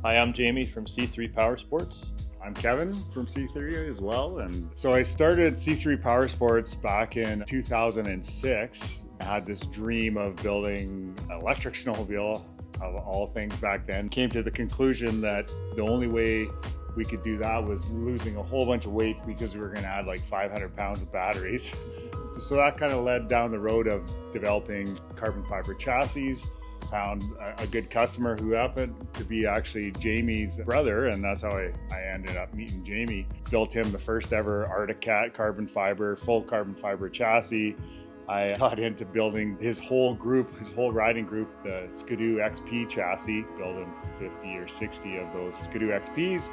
Hi, I'm Jamie from C3 Powersports. I'm Kevin from C3 as well. And so I started C3 Powersports back in 2006. I had this dream of building an electric snowmobile of all things back then. Came to the conclusion that the only way we could do that was losing a whole bunch of weight because we were going to add like 500 pounds of batteries. So that kind of led down the road of developing carbon fiber chassis. Found a good customer who happened to be actually Jamie's brother, and that's how I ended up meeting Jamie. Built him the first ever Arctic Cat carbon fiber, full carbon fiber chassis. I got into building his whole riding group, the Skidoo XP chassis, building 50 or 60 of those Skidoo XPs.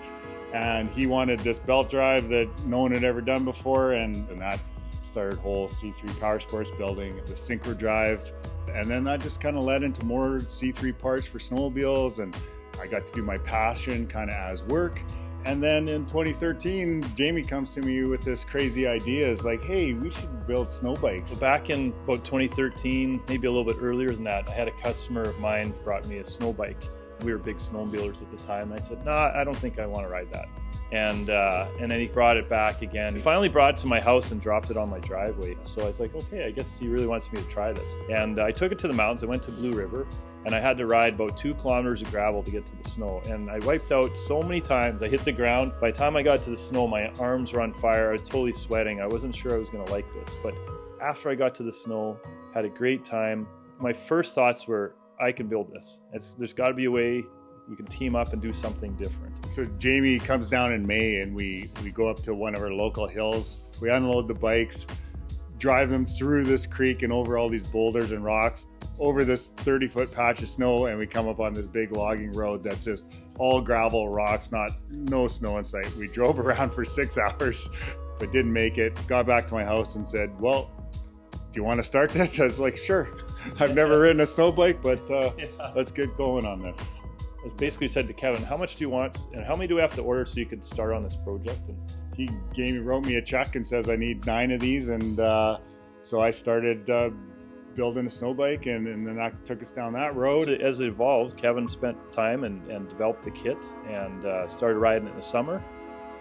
And he wanted this belt drive that no one had ever done before, and that started whole C3 Powersports building the synchro drive. And then that just kind of led into more C3 parts for snowmobiles, and I got to do my passion kind of as work. And then in 2013, Jamie comes to me with this crazy idea. It's like, hey, we should build snow bikes. Back in about 2013, maybe a little bit earlier than that, I had a customer of mine brought me a snow bike. We were big snowmobilers at the time. And I said, no, I don't think I want to ride that. And then he brought it back again. He finally brought it to my house and dropped it on my driveway. So I was like, okay, I guess he really wants me to try this. And I took it to the mountains. I went to Blue River, and I had to ride about 2 kilometers of gravel to get to the snow. And I wiped out so many times. I hit the ground. By the time I got to the snow, my arms were on fire. I was totally sweating. I wasn't sure I was going to like this. But after I got to the snow, had a great time. My first thoughts were, I can build this. There's got to be a way we can team up and do something different. So Jamie comes down in May, and we go up to one of our local hills. We unload the bikes, drive them through this creek and over all these boulders and rocks, over this 30-foot patch of snow, and we come up on this big logging road that's just all gravel, rocks, no snow in sight. We drove around for 6 hours, but didn't make it. Got back to my house and said, well, do you want to start this? I was like, sure. I've never ridden a snow bike, but let's get going on this. I basically said to Kevin, how much do you want and how many do we have to order so you can start on this project? And he wrote me a check and says I need 9 of these, and so I started building a snow bike, and then that took us down that road. As it evolved, Kevin spent time and developed the kit and started riding it in the summer.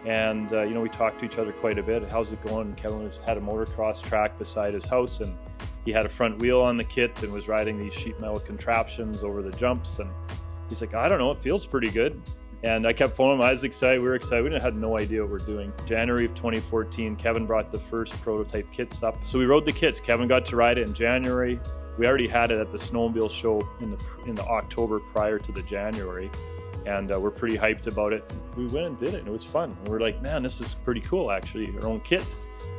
And we talked to each other quite a bit. How's it going? Kevin had a motocross track beside his house, and he had a front wheel on the kit and was riding these sheet metal contraptions over the jumps. And he's like, I don't know, it feels pretty good. And I kept phoning him. I was excited. We were excited. We had no idea what we're doing. January of 2014, Kevin brought the first prototype kits up. So we rode the kits. Kevin got to ride it in January. We already had it at the snowmobile show in the October prior to the January. And we're pretty hyped about it. We went and did it, and it was fun. And we're like, man, this is pretty cool, actually. Our own kit.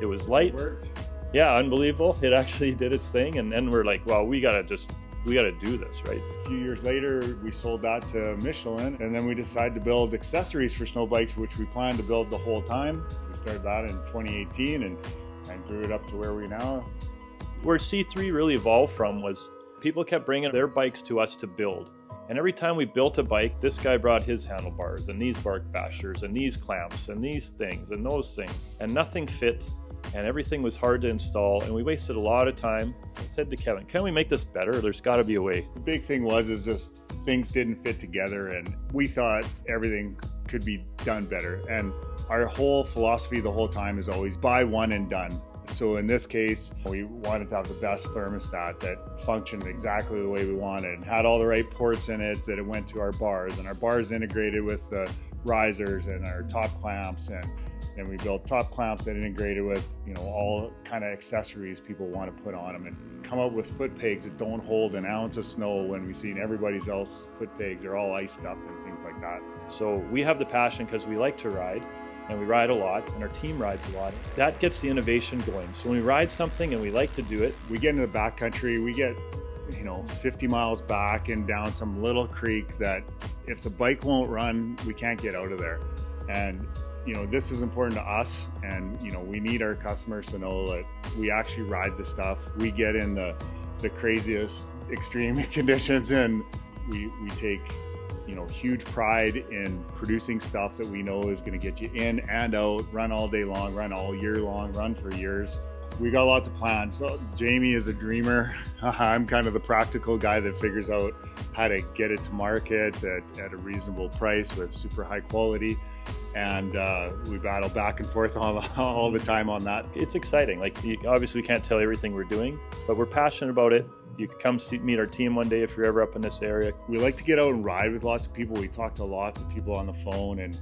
It was light. It worked. Yeah, unbelievable. It actually did its thing. And then we're like, well, we got to do this, right? A few years later, we sold that to Michelin, and then we decided to build accessories for snow bikes, which we planned to build the whole time. We started that in 2018 and grew it up to where we now. Where C3 really evolved from was people kept bringing their bikes to us to build. And every time we built a bike, this guy brought his handlebars and these bark bashers and these clamps and these things and those things, and nothing fit. And everything was hard to install, and we wasted a lot of time. I said to Kevin, can we make this better? There's got to be a way. The big thing was just things didn't fit together, and we thought everything could be done better. And our whole philosophy the whole time is always buy one and done. So in this case, we wanted to have the best thermostat that functioned exactly the way we wanted and had all the right ports in it, that it went to our bars, and our bars integrated with the risers and our top clamps, and we built top clamps that integrated with, all kind of accessories people want to put on them, and come up with foot pegs that don't hold an ounce of snow when we've seen everybody's else foot pegs are all iced up and things like that. So we have the passion because we like to ride, and we ride a lot, and our team rides a lot. That gets the innovation going. So when we ride something and we like to do it, we get into the backcountry, we get 50 miles back and down some little creek that if the bike won't run, we can't get out of there. And this is important to us, and we need our customers to know that we actually ride the stuff. We get in the craziest extreme conditions, and we take huge pride in producing stuff that we know is going to get you in and out, run all day long, run all year long, run for years. We got lots of plans. So Jamie is a dreamer. I'm kind of the practical guy that figures out how to get it to market at a reasonable price with super high quality. And we battle back and forth all the time on that. It's exciting. Like, obviously we can't tell everything we're doing, but we're passionate about it. You can come meet our team one day if you're ever up in this area. We like to get out and ride with lots of people. We talk to lots of people on the phone, and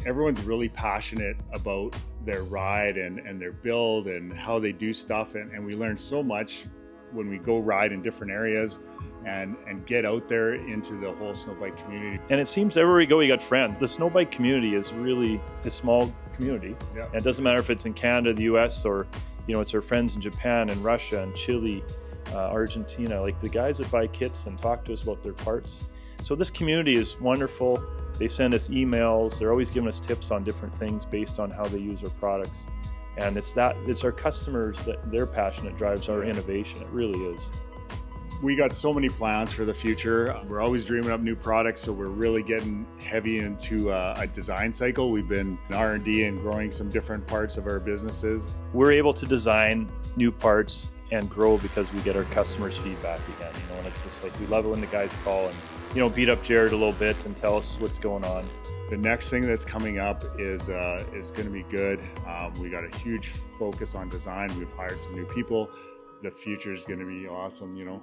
everyone's really passionate about their ride and their build and how they do stuff. And we learn so much when we go ride in different areas and get out there into the whole snowbike community. And it seems everywhere you go, you got friends. The snowbike community is really a small community. Yeah. And it doesn't matter if it's in Canada, the US, or, you know, it's our friends in Japan and Russia and Chile, Argentina, like the guys that buy kits and talk to us about their parts. So this community is wonderful. They send us emails. They're always giving us tips on different things based on how they use our products. And it's our customers that their passion that drives our innovation. It really is. We got so many plans for the future. We're always dreaming up new products, so we're really getting heavy into a design cycle. We've been in R&D and growing some different parts of our businesses. We're able to design new parts and grow because we get our customers' feedback again. You know, and it's just like, we love it when the guys call and, you know, beat up Jared a little bit and tell us what's going on. The next thing that's coming up is going to be good. We got a huge focus on design. We've hired some new people. The future is going to be awesome, you know.